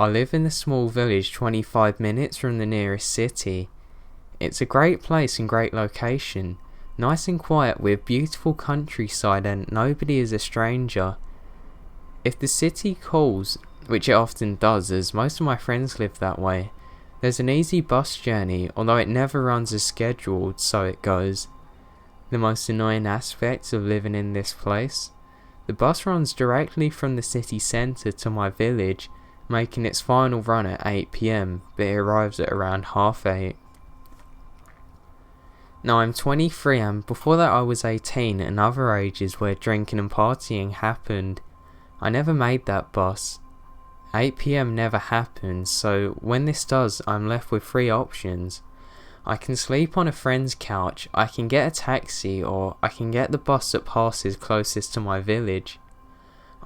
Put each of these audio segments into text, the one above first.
I live in a small village 25 minutes from the nearest city. It's a great place and great location, nice and quiet with beautiful countryside and nobody is a stranger. If the city calls, which it often does as most of my friends live that way, there's an easy bus journey, although it never runs as scheduled, so it goes. The most annoying aspect of living in this place: the bus runs directly from the city centre to my village, making its final run at 8 PM, but it arrives at around 8:30. Now I'm 23 and before that I was 18 and other ages where drinking and partying happened. I never made that bus. 8 PM never happens, so when this does, I'm left with three options. I can sleep on a friend's couch, I can get a taxi, or I can get the bus that passes closest to my village.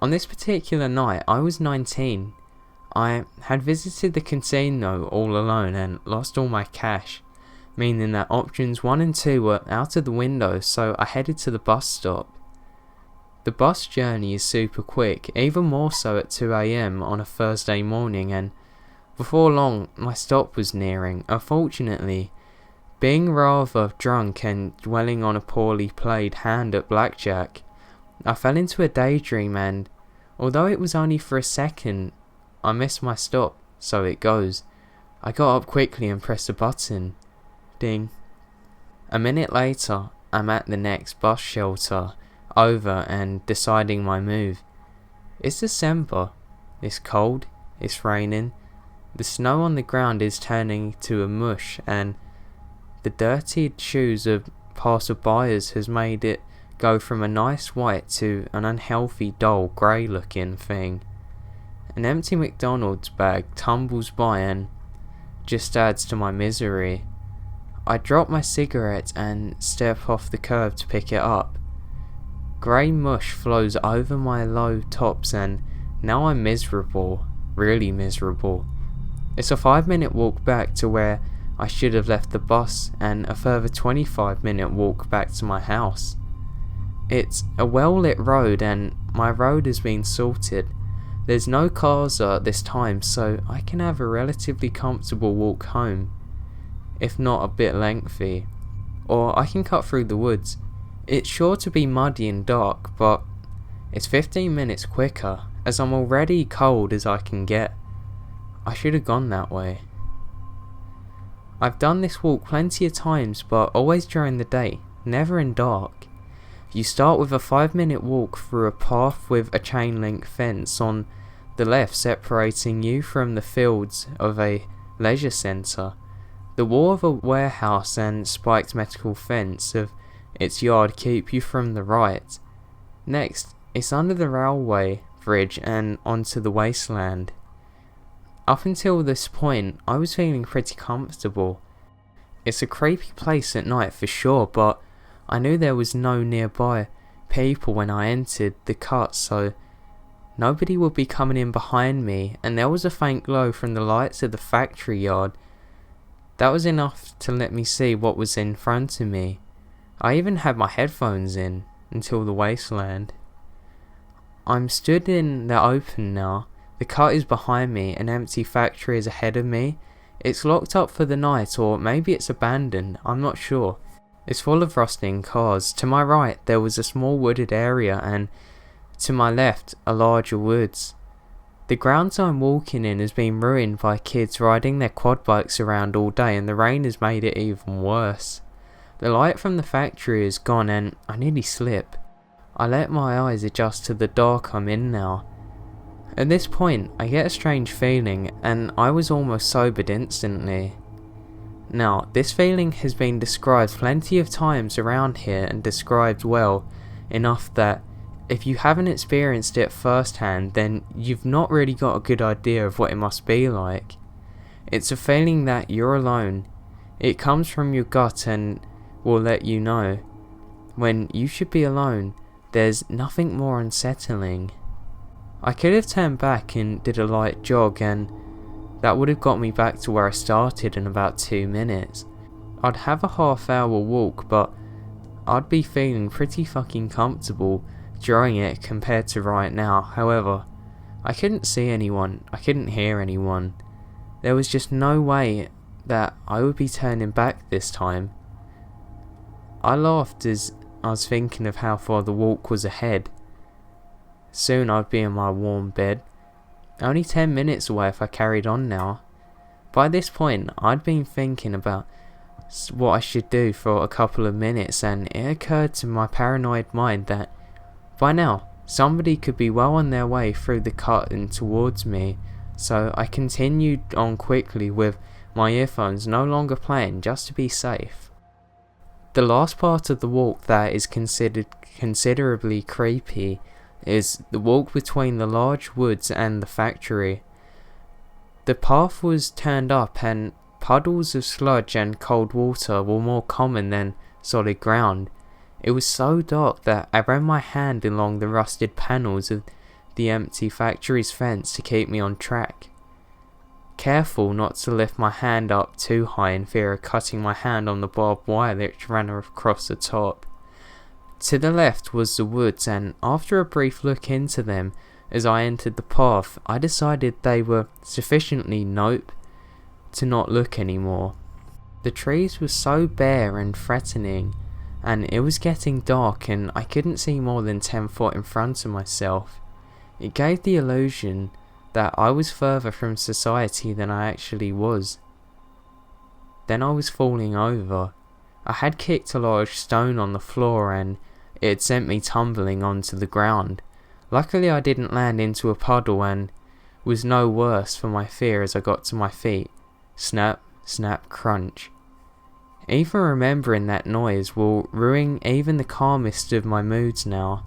On this particular night, I was 19. I had visited the casino all alone and lost all my cash, meaning that options 1 and 2 were out of the window, so I headed to the bus stop. The bus journey is super quick, even more so at 2 AM on a Thursday morning, and before long my stop was nearing. Unfortunately, being rather drunk and dwelling on a poorly played hand at blackjack, I fell into a daydream and, although it was only for a second, I missed my stop, so it goes. I got up quickly and pressed a button. Ding. A minute later, I'm at the next bus shelter, over and deciding my move. It's December. It's cold, it's raining, the snow on the ground is turning to a mush, and the dirtied shoes of passerbyers has made it go from a nice white to an unhealthy dull grey looking thing. An empty McDonald's bag tumbles by and just adds to my misery. I drop my cigarette and step off the curb to pick it up. Grey mush flows over my low tops and now I'm miserable, really miserable. It's a 5-minute walk back to where I should have left the bus and a further 25-minute walk back to my house. It's a well-lit road and my road has been sorted. There's no cars at this time, so I can have a relatively comfortable walk home, if not a bit lengthy, or I can cut through the woods. It's sure to be muddy and dark, but it's 15 minutes quicker, as I'm already cold as I can get. I should have gone that way. I've done this walk plenty of times, but always during the day, never in dark. You start with a 5-minute walk through a path with a chain link fence on the left separating you from the fields of a leisure centre. The wall of a warehouse and spiked metal fence of its yard keep you from the right. Next, it's under the railway bridge and onto the wasteland. Up until this point, I was feeling pretty comfortable. It's a creepy place at night for sure, but I knew there was no nearby people when I entered the cut, so nobody would be coming in behind me, and there was a faint glow from the lights of the factory yard. That was enough to let me see what was in front of me. I even had my headphones in until the wasteland. I'm stood in the open now. The cut is behind me, an empty factory is ahead of me. It's locked up for the night, or maybe it's abandoned, I'm not sure. It's full of rusting cars. To my right there was a small wooded area, and to my left a larger woods. The grounds I'm walking in has been ruined by kids riding their quad bikes around all day, and the rain has made it even worse. The light from the factory is gone and I nearly slip. I let my eyes adjust to the dark I'm in now. At this point I get a strange feeling and I was almost sobered instantly. Now this feeling has been described plenty of times around here and described well enough that if you haven't experienced it firsthand, then you've not really got a good idea of what it must be like. It's a feeling that you're alone. It comes from your gut and will let you know when you should be alone. There's nothing more unsettling. I could have turned back and did a light jog, and that would have got me back to where I started in about 2 minutes. I'd have a half-hour walk, but I'd be feeling pretty fucking comfortable during it compared to right now. However, I couldn't see anyone, I couldn't hear anyone. There was just no way that I would be turning back this time. I laughed as I was thinking of how far the walk was ahead. Soon I'd be in my warm bed. Only 10 minutes away if I carried on now. By this point, I'd been thinking about what I should do for a couple of minutes, and it occurred to my paranoid mind that by now somebody could be well on their way through the cut and towards me, so I continued on quickly with my earphones no longer playing just to be safe. The last part of the walk that is considered considerably creepy is the walk between the large woods and the factory. The path was turned up and puddles of sludge and cold water were more common than solid ground. It was so dark that I ran my hand along the rusted panels of the empty factory's fence to keep me on track. Careful not to lift my hand up too high in fear of cutting my hand on the barbed wire that ran across the top. To the left was the woods, and after a brief look into them as I entered the path, I decided they were sufficiently nope to not look anymore. The trees were so bare and threatening, and it was getting dark and I couldn't see more than 10 foot in front of myself. It gave the illusion that I was further from society than I actually was. Then I was falling over. I had kicked a large stone on the floor and it had sent me tumbling onto the ground. Luckily I didn't land into a puddle and was no worse for my fear as I got to my feet. Snap, snap, crunch. Even remembering that noise will ruin even the calmest of my moods now.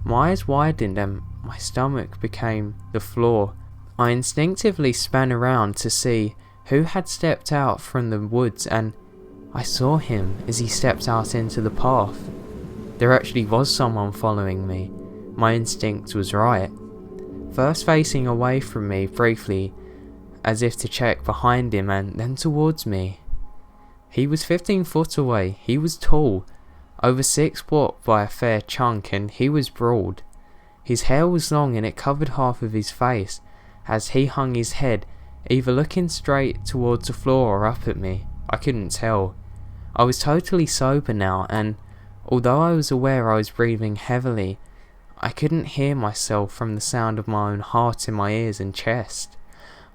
My eyes widened and my stomach became the floor. I instinctively span around to see who had stepped out from the woods, and I saw him as he stepped out into the path. There actually was someone following me. My instinct was right. First facing away from me briefly, as if to check behind him, and then towards me. He was 15 foot away. He was tall, over 6 foot by a fair chunk, and he was broad. His hair was long and it covered half of his face as he hung his head, either looking straight towards the floor or up at me. I couldn't tell. I was totally sober now, and although I was aware I was breathing heavily, I couldn't hear myself from the sound of my own heart in my ears and chest.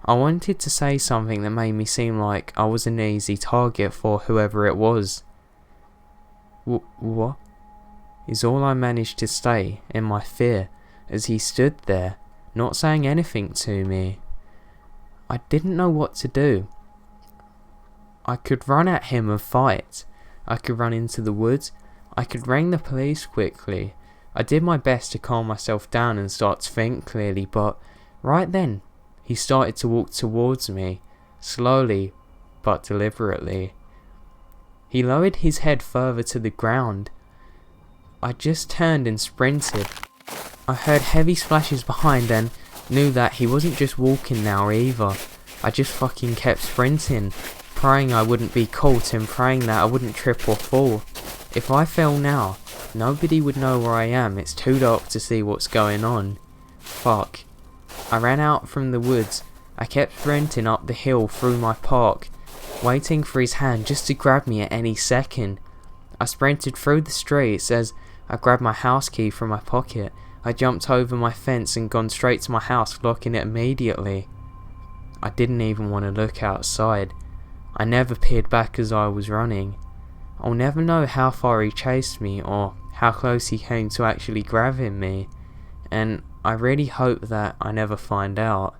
I wanted to say something that made me seem like I was an easy target for whoever it was. What? Is all I managed to say in my fear as he stood there, not saying anything to me. I didn't know what to do. I could run at him and fight. I could run into the woods. I could ring the police quickly. I did my best to calm myself down and start to think clearly, but right then, he started to walk towards me, slowly but deliberately. He lowered his head further to the ground. I just turned and sprinted. I heard heavy splashes behind and knew that he wasn't just walking now either. I just fucking kept sprinting, praying I wouldn't be caught and praying that I wouldn't trip or fall. If I fell now, nobody would know where I am. It's too dark to see what's going on. Fuck. I ran out from the woods. I kept sprinting up the hill through my park, waiting for his hand just to grab me at any second. I sprinted through the streets as I grabbed my house key from my pocket. I jumped over my fence and gone straight to my house, locking it immediately. I didn't even want to look outside. I never peered back as I was running. I'll never know how far he chased me or how close he came to actually grabbing me, and I really hope that I never find out.